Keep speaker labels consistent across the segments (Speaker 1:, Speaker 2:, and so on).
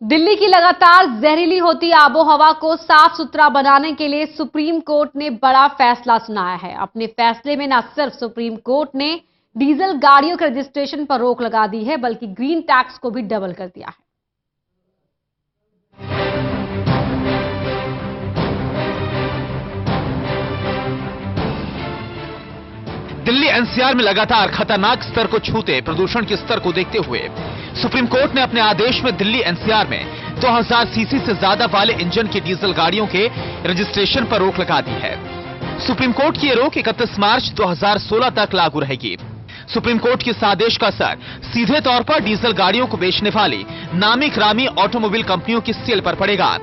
Speaker 1: दिल्ली की लगातार जहरीली होती आबोहवा को साफ सुथरा बनाने के लिए सुप्रीम कोर्ट ने बड़ा फैसला सुनाया है। अपने फैसले में न सिर्फ सुप्रीम कोर्ट ने डीजल गाड़ियों के रजिस्ट्रेशन पर रोक लगा दी है, बल्कि ग्रीन टैक्स को भी डबल कर दिया है।
Speaker 2: दिल्ली एनसीआर में लगातार खतरनाक स्तर को छूते प्रदूषण के स्तर को देखते हुए सुप्रीम कोर्ट ने अपने आदेश में दिल्ली एनसीआर में 2000 सीसी से ज्यादा वाले इंजन की डीजल गाड़ियों के रजिस्ट्रेशन पर रोक लगा दी है। सुप्रीम कोर्ट की यह रोक 31 मार्च 2016 तक लागू रहेगी। सुप्रीम कोर्ट के इस आदेश का असर सीधे तौर पर डीजल गाड़ियों को बेचने वाली नामी ग्रामी ऑटोमोबाइल कंपनियों की सेल पर पड़ेगा।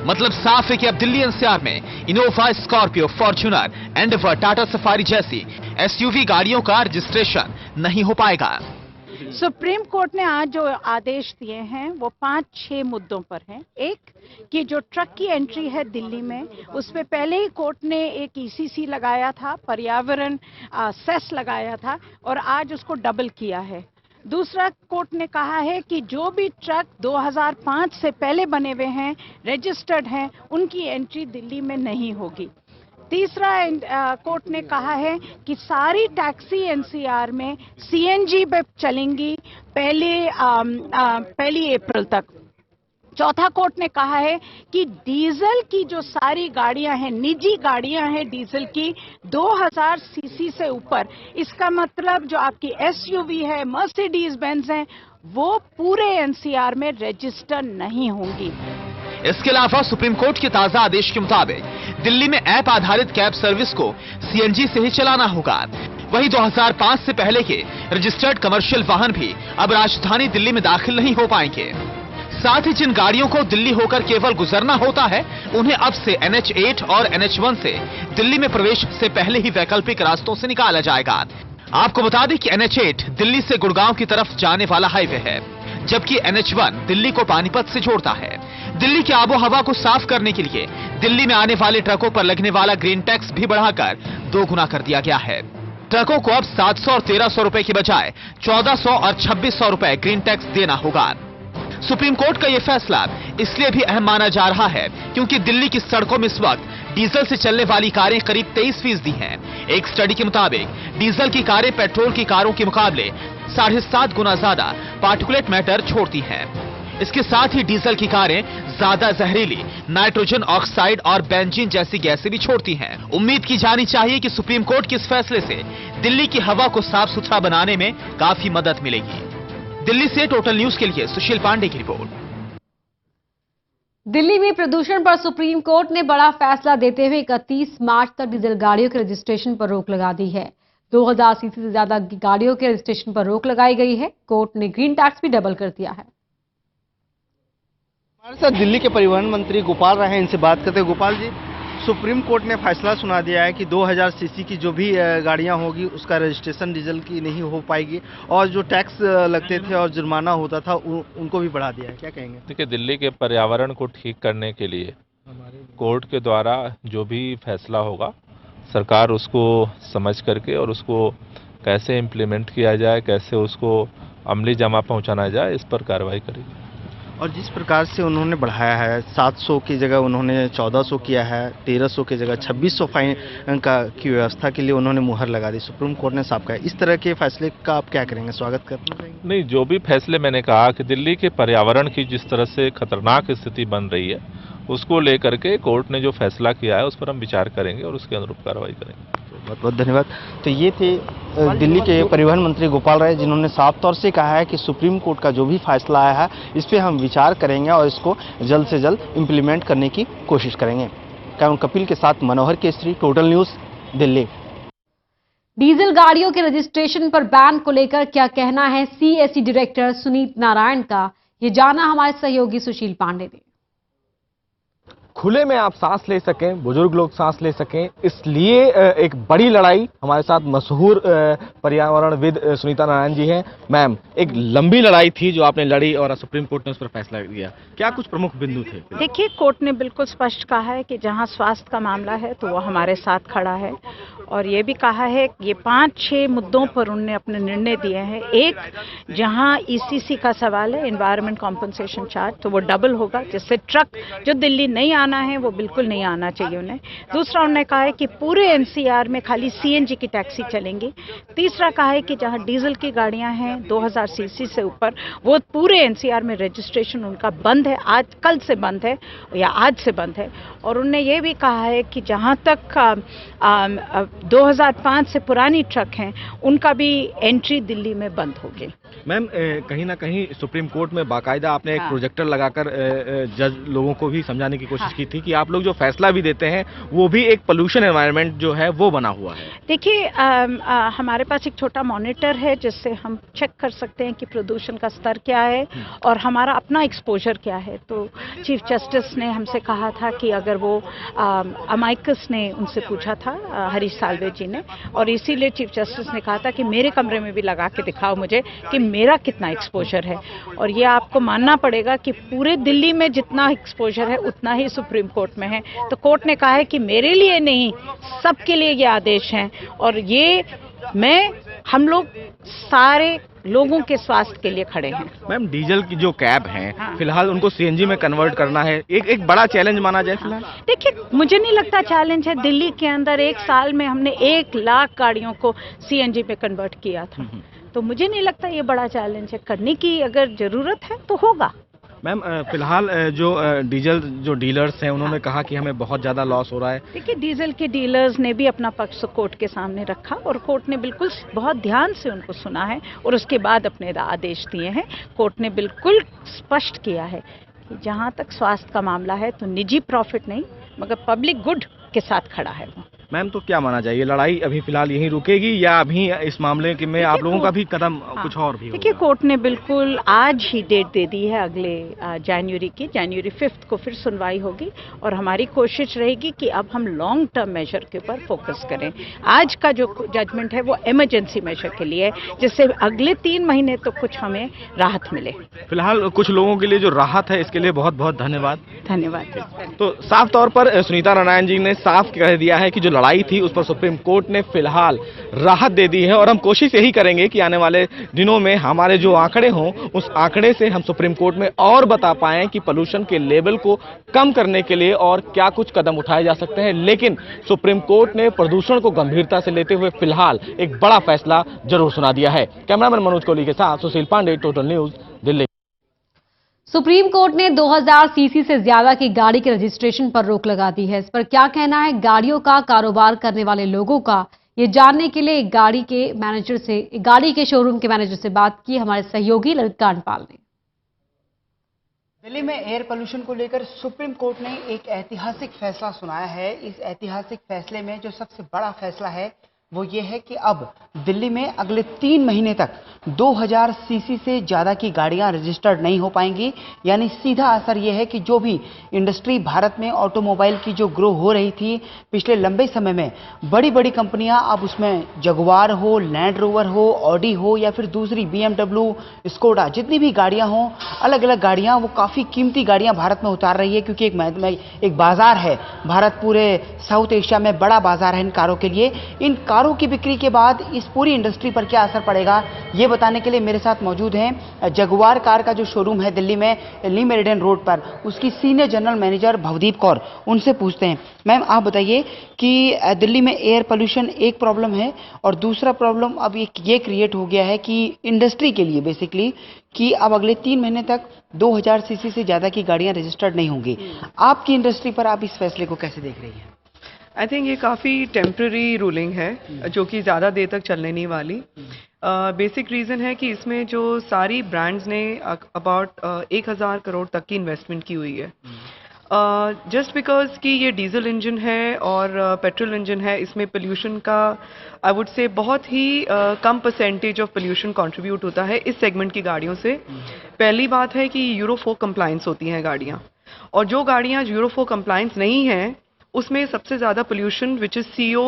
Speaker 2: मतलब साफ है कि अब दिल्ली एनसीआर में Innova, Scorpio, Fortuner, Endeavour, Tata safari जैसी एसयूवी गाड़ियों का रजिस्ट्रेशन नहीं हो पाएगा।
Speaker 3: सुप्रीम कोर्ट ने आज जो आदेश दिए हैं वो 5-6 मुद्दों पर हैं। एक कि जो ट्रक की एंट्री है दिल्ली में, उस पे पहले ही कोर्ट ने एक ईसीसी लगाया था, पर्यावरण सेस लगाया था, और आज उसको डबल किया है। दूसरा, कोर्ट ने कहा है कि जो भी ट्रक 2005 से पहले बने हुए हैं, रजिस्टर्ड हैं, उनकी एंट्री दिल्ली में नहीं होगी। तीसरा, कोर्ट ने कहा है कि सारी टैक्सी एनसीआर में सीएनजी पे चलेंगी पहली अप्रैल तक। चौथा, कोर्ट ने कहा है कि डीजल की जो सारी गाड़ियां हैं, निजी गाड़ियां हैं डीजल की 2000 सीसी से ऊपर, इसका मतलब जो आपकी एसयूवी है, मर्सिडीज बेंज है, वो पूरे एनसीआर में रजिस्टर नहीं होंगी।
Speaker 2: इसके अलावा सुप्रीम कोर्ट के ताजा आदेश के मुताबिक दिल्ली में ऐप आधारित कैब सर्विस को सीएनजी से ही चलाना होगा। वहीं 2005 से पहले के रजिस्टर्ड कमर्शियल वाहन भी अब राजधानी दिल्ली में दाखिल नहीं हो पाएंगे। साथ ही जिन गाड़ियों को दिल्ली होकर केवल गुजरना होता है, उन्हें अब से NH8 और NH1 से दिल्ली में प्रवेश से पहले ही वैकल्पिक रास्तों से निकाला जाएगा। आपको बता दें कि NH8 दिल्ली से गुड़गांव की तरफ जाने वाला हाईवे है, जबकि NH1 दिल्ली को पानीपत से जोड़ता है। दिल्ली की आबोहवा को साफ करने के लिए दिल्ली में आने वाले ट्रकों पर लगने वाला ग्रीन टैक्स भी बढ़ाकर 2 गुना कर दिया गया है। ट्रकों को अब 700 और 1300 रुपए की बजाय 1400 और 2600 रुपए ग्रीन टैक्स देना होगा। सुप्रीम कोर्ट का यह फैसला इसलिए भी अहम माना जा रहा है क्योंकि दिल्ली की सड़कों में इस वक्त डीजल से चलने वाली कारें करीब 23% हैं। एक स्टडी के मुताबिक डीजल की कारें पेट्रोल की कारों के मुकाबले 7.5 गुना ज्यादा पार्टिकुलेट मैटर छोड़ती हैं। इसके साथ ही डीजल की कारें ज्यादा जहरीली नाइट्रोजन ऑक्साइड और बेंजीन जैसी गैसें भी छोड़ती हैं। उम्मीद की जानी चाहिए कि सुप्रीम कोर्ट के इस फैसले से दिल्ली की हवा को साफ सुथरा बनाने में काफी मदद मिलेगी। दिल्ली से टोटल न्यूज के लिए सुशील पांडे की रिपोर्ट।
Speaker 1: दिल्ली में प्रदूषण पर सुप्रीम कोर्ट ने बड़ा फैसला देते हुए 31 मार्च तक डीजल गाड़ियों के रजिस्ट्रेशन पर रोक लगा दी है। 2000 सीसी से ज्यादा गाड़ियों के रजिस्ट्रेशन पर रोक लगाई गई है। कोर्ट ने ग्रीन टैक्स भी डबल कर दिया है।
Speaker 4: हमारे साथ दिल्ली के परिवहन मंत्री गोपाल राय हैं, इनसे बात करते हैं। गोपाल जी, सुप्रीम कोर्ट ने फैसला सुना दिया है कि 2000 सीसी की जो भी गाड़ियां होगी उसका रजिस्ट्रेशन डीजल की नहीं हो पाएगी, और जो टैक्स लगते थे और जुर्माना होता था उनको भी बढ़ा दिया है। क्या कहेंगे?
Speaker 5: देखिए, दिल्ली के पर्यावरण को ठीक करने के लिए कोर्ट के द्वारा जो भी फैसला होगा, सरकार उसको समझ करके और उसको कैसे इम्प्लीमेंट किया जाए, कैसे उसको अमली जमा पहुंचाना जाए, इस पर कार्रवाई करेगी।
Speaker 4: और जिस प्रकार से उन्होंने बढ़ाया है, 700 की जगह उन्होंने 1400 किया है, 1300 की जगह 2600 फाइन की व्यवस्था के लिए उन्होंने मुहर लगा दी, सुप्रीम कोर्ट ने साफ कहा। इस तरह के फैसले का आप क्या करेंगे? स्वागत करना चाहेंगे?
Speaker 5: नहीं, जो भी फैसले मैंने कहा कि दिल्ली के पर्यावरण की जिस तरह से खतरनाक स्थिति बन रही है, उसको लेकर के कोर्ट ने जो फैसला किया है उस पर हम विचार करेंगे और उसके अनुरूप कार्रवाई करेंगे।
Speaker 4: बहुत बहुत धन्यवाद। तो ये थे दिल्ली के परिवहन मंत्री गोपाल राय, जिन्होंने साफ तौर से कहा है कि सुप्रीम कोर्ट का जो भी फैसला आया है इस पे हम विचार करेंगे और इसको जल्द से जल्द इम्प्लीमेंट करने की कोशिश करेंगे। कैमरा कपिल के साथ Manohar Kesari, total news, Delhi.
Speaker 1: Diesel गाड़ियों के रजिस्ट्रेशन पर बैन को लेकर क्या कहना है सीएससी डायरेक्टर सुनीत नारायण का, ये जाना हमारे सहयोगी सुशील पांडे ने।
Speaker 6: खुले में आप सांस ले सकें, बुजुर्ग लोग सांस ले सकें, इसलिए एक बड़ी लड़ाई। हमारे साथ मशहूर पर्यावरणविद सुनीता नारायण जी हैं। मैम, एक लंबी लड़ाई थी जो आपने लड़ी और सुप्रीम कोर्ट ने उस पर फैसला दिया। क्या कुछ प्रमुख बिंदु थे?
Speaker 3: देखिए, कोर्ट ने बिल्कुल स्पष्ट कहा है कि जहां स्वास्थ्य का मामला है तो वो हमारे साथ खड़ा है, और ये भी कहा है कि ये 5-6 मुद्दों पर उन्होंने अपने निर्णय दिए हैं। एक, जहां ईसीसी का सवाल है, एनवायरमेंट कॉम्पनसेशन चार्ज, तो वो डबल होगा, जिससे ट्रक जो दिल्ली नहीं आना है वो बिल्कुल नहीं आना चाहिए उन्हें। दूसरा, उन्होंने कहा है कि पूरे एनसीआर में खाली सीएनजी की टैक्सी चलेंगी। तीसरा कहा है कि जहां डीजल की गाड़ियां हैं 2000 सीसी से ऊपर, वो पूरे एनसीआर में रजिस्ट्रेशन उनका बंद है, आज कल से बंद है या आज से बंद है। और उन्होंने ये भी कहा है कि जहां तक 2005 से पुरानी ट्रक हैं, उनका भी एंट्री दिल्ली में बंद होगी।
Speaker 6: मैम, कहीं ना कहीं सुप्रीम कोर्ट में बाकायदा आपने एक
Speaker 3: हाँ।
Speaker 6: प्रोजेक्टर लगाकर जज लोगों को भी समझाने की कोशिश की थी कि आप लोग जो फैसला भी देते हैं वो भी एक पोल्यूशन एनवायरनमेंट जो है वो बना हुआ है।
Speaker 3: देखिए, हमारे पास एक छोटा मॉनिटर है जिससे हम चेक कर सकते हैं कि प्रदूषण का स्तर क्या है और हमारा अपना एक्सपोजर क्या है। तो चीफ जस्टिस ने हमसे कहा था कि अगर वो अमाइकस ने उनसे पूछा था, हरीश साल्वे जी ने, और इसीलिए चीफ जस्टिस ने कहा था कि मेरे कमरे में भी लगा के दिखाओ मुझे कि मेरा कितना एक्सपोजर है। और ये आपको मानना पड़ेगा कि पूरे दिल्ली में जितना एक्सपोजर है उतना ही सुप्रीम कोर्ट में है। तो कोर्ट ने कहा है कि मेरे लिए नहीं, सबके लिए ये आदेश हैं, और ये हम लोग सारे लोगों के स्वास्थ्य के लिए खड़े हैं।
Speaker 6: मैम, डीजल की जो कैब हैं,
Speaker 3: हाँ।
Speaker 6: फिलहाल उनको सीएनजी में कन्वर्ट करना है, एक बड़ा चैलेंज माना जाए फिलहाल।
Speaker 3: देखिए, मुझे नहीं लगता चैलेंज है। दिल्ली के अंदर 1 साल में हमने 1 लाख गाड़ियों को सीएनजी में कन्वर्ट किया था, तो मुझे नहीं लगता ये बड़ा चैलेंज है। करने की अगर जरूरत है तो होगा।
Speaker 6: मैम, फिलहाल जो डीजल जो डीलर्स हैं उन्होंने कहा कि हमें बहुत ज़्यादा लॉस हो रहा है।
Speaker 3: देखिए, डीजल के डीलर्स ने भी अपना पक्ष कोर्ट के सामने रखा और कोर्ट ने बिल्कुल बहुत ध्यान से उनको सुना है और उसके बाद अपने आदेश दिए हैं। कोर्ट ने बिल्कुल स्पष्ट किया है कि जहां तक स्वास्थ्य का मामला है तो निजी प्रॉफिट नहीं मगर पब्लिक गुड के साथ खड़ा है वो।
Speaker 6: मैम, तो क्या माना जाए, ये लड़ाई अभी फिलहाल यहीं रुकेगी या अभी इस मामले के में आप लोगों का भी कदम कुछ और भी होगा?
Speaker 3: देखिए, कोर्ट ने बिल्कुल आज ही डेट दे दी है अगले जनवरी की, जनवरी 5 को फिर सुनवाई होगी और हमारी कोशिश रहेगी कि अब हम लॉन्ग टर्म मेजर के ऊपर फोकस करें। आज का जो जजमेंट है वो इमरजेंसी मेजर के लिए है, जिससे अगले 3 महीने तो कुछ हमें राहत मिले।
Speaker 6: फिलहाल कुछ लोगों के लिए जो राहत है इसके लिए बहुत बहुत धन्यवाद।
Speaker 3: धन्यवाद।
Speaker 6: तो साफ तौर पर सुनीता नारायण जी ने साफ कह दिया है कि जो लड़ाई थी उस पर सुप्रीम कोर्ट ने फिलहाल राहत दे दी है और हम कोशिश यही करेंगे कि आने वाले दिनों में हमारे जो आंकड़े हों उस आंकड़े से हम सुप्रीम कोर्ट में और बता पाएं कि पोल्यूशन के लेवल को कम करने के लिए और क्या कुछ कदम उठाए जा सकते हैं। लेकिन सुप्रीम कोर्ट ने प्रदूषण को गंभीरता से लेते हुए फिलहाल एक बड़ा फैसला जरूर सुना दिया है। कैमरामैन मनोज कोहली के साथ Sushil Pande, total news, Delhi.
Speaker 1: Supreme court ने 2000 सीसी से ज्यादा की गाड़ी के रजिस्ट्रेशन पर रोक लगा दी है। इस पर क्या कहना है गाड़ियों का कारोबार करने वाले लोगों का, ये जानने के लिए गाड़ी के शोरूम के मैनेजर से बात की हमारे सहयोगी ललित कांडपाल ने।
Speaker 7: दिल्ली में एयर पोल्यूशन को लेकर सुप्रीम कोर्ट ने एक ऐतिहासिक फैसला सुनाया है। इस ऐतिहासिक फैसले में जो सबसे बड़ा फैसला है वो ये है कि अब दिल्ली में अगले 3 महीने तक 2000 सीसी से ज़्यादा की गाड़ियां रजिस्टर्ड नहीं हो पाएंगी। यानी सीधा असर ये है कि जो भी इंडस्ट्री भारत में ऑटोमोबाइल की जो ग्रो हो रही थी पिछले लंबे समय में, बड़ी बड़ी कंपनियां अब उसमें जगुआर हो, लैंड रोवर हो, ऑडी हो या फिर दूसरी BMW, स्कोडा, जितनी भी गाड़ियाँ हों, अलग अलग गाड़ियाँ, वो काफ़ी कीमती गाड़ियाँ भारत में उतार रही है क्योंकि एक बाज़ार है। भारत पूरे साउथ एशिया में बड़ा बाज़ार है इन कारों के लिए। इन कारों की बिक्री के बाद इस पूरी इंडस्ट्री पर क्या असर पड़ेगा ये बताने के लिए मेरे साथ मौजूद हैं जगुआर कार का जो शोरूम है दिल्ली में ली मेरिडियन रोड पर, उसकी senior general manager Bhavdeep Kaur. उनसे पूछते हैं, मैम आप बताइए कि दिल्ली में एयर पोल्यूशन एक प्रॉब्लम है और दूसरा प्रॉब्लम अब ये क्रिएट हो गया है कि इंडस्ट्री के लिए बेसिकली कि अब अगले 3 महीने तक 2000 सीसी से ज़्यादा की गाड़ियाँ रजिस्टर्ड नहीं होंगी। आपकी इंडस्ट्री पर आप इस फैसले को कैसे देख रही हैं?
Speaker 8: आई थिंक ये काफ़ी टेम्प्रेरी रूलिंग है जो कि ज़्यादा देर तक चलने नहीं वाली। बेसिक रीज़न है कि इसमें जो सारी ब्रांड्स ने अबाउट 1000 करोड़ तक की इन्वेस्टमेंट की हुई है। जस्ट बिकॉज कि ये डीजल इंजन है और पेट्रोल इंजन है, इसमें पोल्यूशन का आई वुड से बहुत ही कम परसेंटेज ऑफ पोल्यूशन कंट्रीब्यूट होता है इस सेगमेंट की गाड़ियों से। पहली बात है कि यूरो 4 कंप्लायंस होती हैं गाड़ियाँ, और जो गाड़ियां यूरो 4 कंप्लायंस नहीं हैं उसमें सबसे ज़्यादा pollution which is CO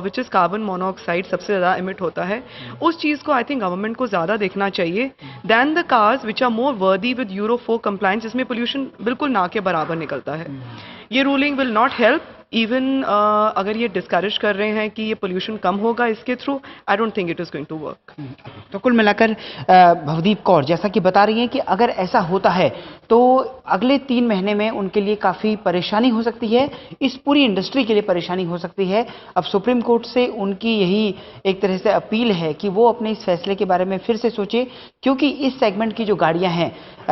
Speaker 8: which is carbon monoxide सबसे ज़्यादा इमिट होता है। उस चीज़ को आई थिंक गवर्नमेंट को ज़्यादा देखना चाहिए than the cars which are more worthy with Euro 4 compliance, जिसमें पोल्यूशन बिल्कुल ना के बराबर निकलता है। ये ruling will not help even अगर ये डिस्करेज कर रहे हैं कि ये पोल्यूशन कम होगा इसके through, I don't think it is going to work.
Speaker 7: तो कुल मिलाकर भवदीप कौर जैसा कि बता रही हैं कि अगर ऐसा होता है तो अगले 3 महीने में उनके लिए काफ़ी परेशानी हो सकती है, इस पूरी इंडस्ट्री के लिए परेशानी हो सकती है। अब सुप्रीम कोर्ट से उनकी यही एक तरह से अपील है कि वो अपने इस फैसले के बारे में फिर से सोचे, क्योंकि इस सेगमेंट की जो गाड़ियां हैं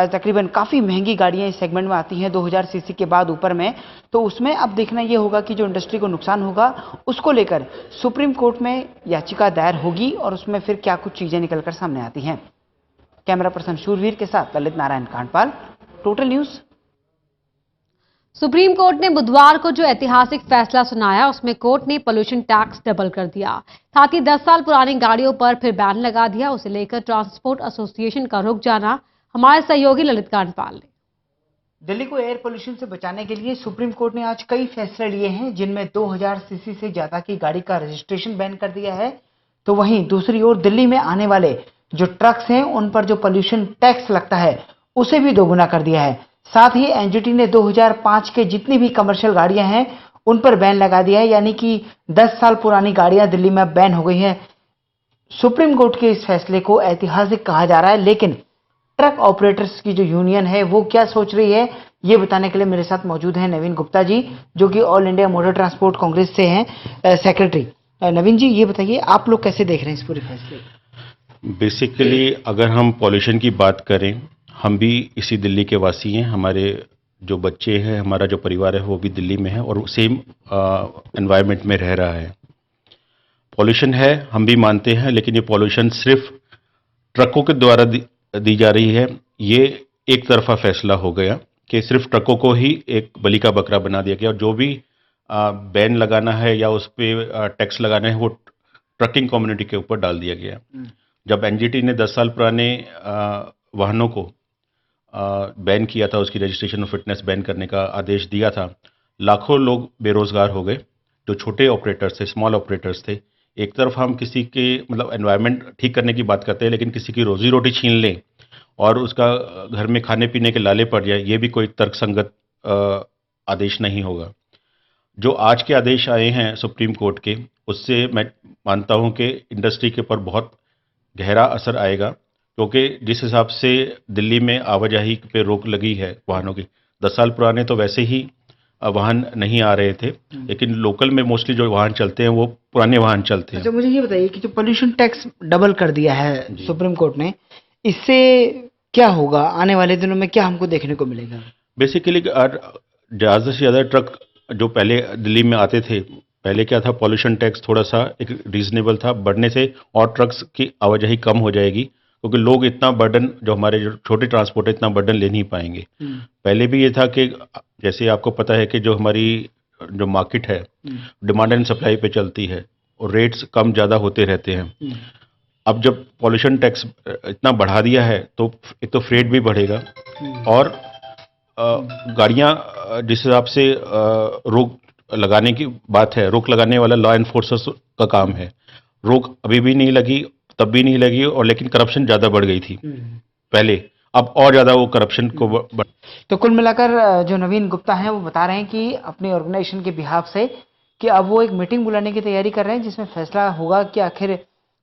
Speaker 7: तकरीबन काफ़ी महंगी गाड़ियां इस सेगमेंट में आती हैं 2000 सीसी के बाद ऊपर में, तो उसमें अब देखना ये होगा कि जो इंडस्ट्री को नुकसान होगा उसको लेकर सुप्रीम कोर्ट में याचिका दायर होगी और उसमें फिर क्या कुछ चीज़ें निकलकर सामने आती हैं। कैमरा पर्सन शूरवीर के साथ Lalit Narayan Kandpal, total news.
Speaker 1: Supreme court ने बुधवार को जो ऐतिहासिक फैसला सुनाया उसमें कोर्ट ने पोल्यूशन टैक्स डबल कर दिया, साथ ही 10 साल पुरानी गाड़ियों पर फिर बैन लगा दिया। उसे लेकर ट्रांसपोर्ट एसोसिएशन का रुक जाना हमारे सहयोगी ललित कांडपाल ने।
Speaker 7: दिल्ली को एयर पोल्यूशन से बचाने के लिए सुप्रीम कोर्ट ने आज कई फैसले लिए हैं, जिनमें 2000 सीसी से ज्यादा की गाड़ी का रजिस्ट्रेशन बैन कर दिया है। तो वहीं दूसरी ओर दिल्ली में आने वाले जो ट्रक्स हैं उन पर जो पोल्यूशन टैक्स लगता है उसे भी दोगुना कर दिया है। साथ ही एनजीटी ने 2005 के जितनी भी कमर्शियल गाड़ियां हैं उन पर बैन लगा दिया है, यानी कि 10 साल पुरानी गाड़ियां दिल्ली में बैन हो गई हैं। सुप्रीम कोर्ट के इस फैसले को ऐतिहासिक कहा जा रहा है, लेकिन ट्रक ऑपरेटर्स की जो यूनियन है वो क्या सोच रही है, ये बताने के लिए मेरे साथ मौजूद हैं नवीन गुप्ता जी, जो कि all India motor transport Congress से हैं सेक्रेटरी। नवीन जी, ये बताइए आप लोग कैसे देख रहे हैं इस पूरे फैसले को?
Speaker 9: बेसिकली अगर हम पॉल्यूशन की बात करें, हम भी इसी दिल्ली के वासी हैं, हमारे जो बच्चे हैं, हमारा जो परिवार है वो भी दिल्ली में है और सेम एनवायरनमेंट में रह रहा है। पॉल्यूशन है, हम भी मानते हैं, लेकिन ये पॉल्यूशन सिर्फ ट्रकों के द्वारा दी जा रही है। ये एक तरफा फैसला हो गया कि सिर्फ ट्रकों को ही एक बलि का बकरा बना दिया गया और जो भी बैन लगाना है या उस पर टैक्स लगाना है वो ट्रकिंग कम्युनिटी के ऊपर डाल दिया गया। जब एनजीटी ने 10 साल पुराने वाहनों को बैन किया था, उसकी रजिस्ट्रेशन और फिटनेस बैन करने का आदेश दिया था, लाखों लोग बेरोजगार हो गए जो छोटे ऑपरेटर्स थे, स्मॉल ऑपरेटर्स थे। एक तरफ हम किसी के मतलब एनवायरनमेंट ठीक करने की बात करते हैं, लेकिन किसी की रोजी रोटी छीन लें और उसका घर में खाने पीने के लाले पड़ जाए, ये भी कोई तर्कसंगत आदेश नहीं होगा। जो आज के आदेश आए हैं सुप्रीम कोर्ट के, उससे मैं मानता हूं कि इंडस्ट्री के ऊपर बहुत गहरा असर आएगा, क्योंकि जिस हिसाब से दिल्ली में आवाजाही पे रोक लगी है वाहनों की, 10 साल पुराने तो वैसे ही वाहन नहीं आ रहे थे, लेकिन लोकल में मोस्टली जो वाहन चलते हैं वो पुराने वाहन चलते हैं।
Speaker 7: अच्छा, मुझे ये बताइए कि जो पोल्यूशन टैक्स डबल कर दिया है सुप्रीम कोर्ट ने, इससे क्या होगा? आने वाले दिनों में क्या हमको देखने को मिलेगा?
Speaker 9: बेसिकली ज़्यादा से ज़्यादा ट्रक जो पहले दिल्ली में आते थे, पहले क्या था, पॉल्यूशन टैक्स थोड़ा सा एक रीजनेबल था, बढ़ने से और ट्रक्स की आवाजाही कम हो जाएगी, क्योंकि लोग इतना बर्डन, जो हमारे जो छोटे ट्रांसपोर्ट है, इतना बर्डन ले नहीं पाएंगे। पहले भी ये था कि जैसे आपको पता है कि जो हमारी जो मार्केट है डिमांड एंड सप्लाई पे चलती है और रेट्स कम ज़्यादा होते रहते हैं। अब जब पॉल्यूशन टैक्स इतना बढ़ा दिया है तो एक तो फ्रेट भी बढ़ेगा और गाड़ियाँ जिस हिसाब से रोक लगाने की बात है, रोक लगाने वाला लॉ एनफोर्सर्स का काम है। रोक अभी भी नहीं लगी, तब भी नहीं लगी, और लेकिन करप्शन ज़्यादा बढ़ गई थी पहले, अब और ज़्यादा वो करप्शन को
Speaker 7: तो कुल मिलाकर जो नवीन गुप्ता हैं वो बता रहे हैं कि अपनी ऑर्गेनाइजेशन के बिहाफ से कि अब वो एक मीटिंग बुलाने की तैयारी कर रहे हैं, जिसमें फैसला होगा कि आखिर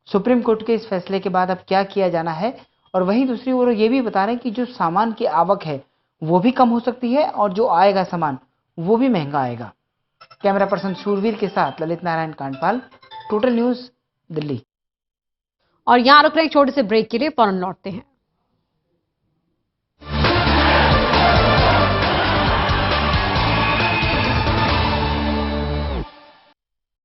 Speaker 7: सुप्रीम कोर्ट के इस फैसले के बाद अब क्या किया जाना है। और वहीं दूसरी ओर ये भी बता रहे हैं कि जो सामान की आवक है वो भी कम हो सकती है और जो आएगा सामान वो भी महंगा आएगा। कैमरा पर्सन शूरवीर के साथ ललित नारायण कांडपाल, टोटल न्यूज़, दिल्ली।
Speaker 1: और यहाँ रुक रहे एक छोटे से ब्रेक के लिए, फौरन लौटते हैं।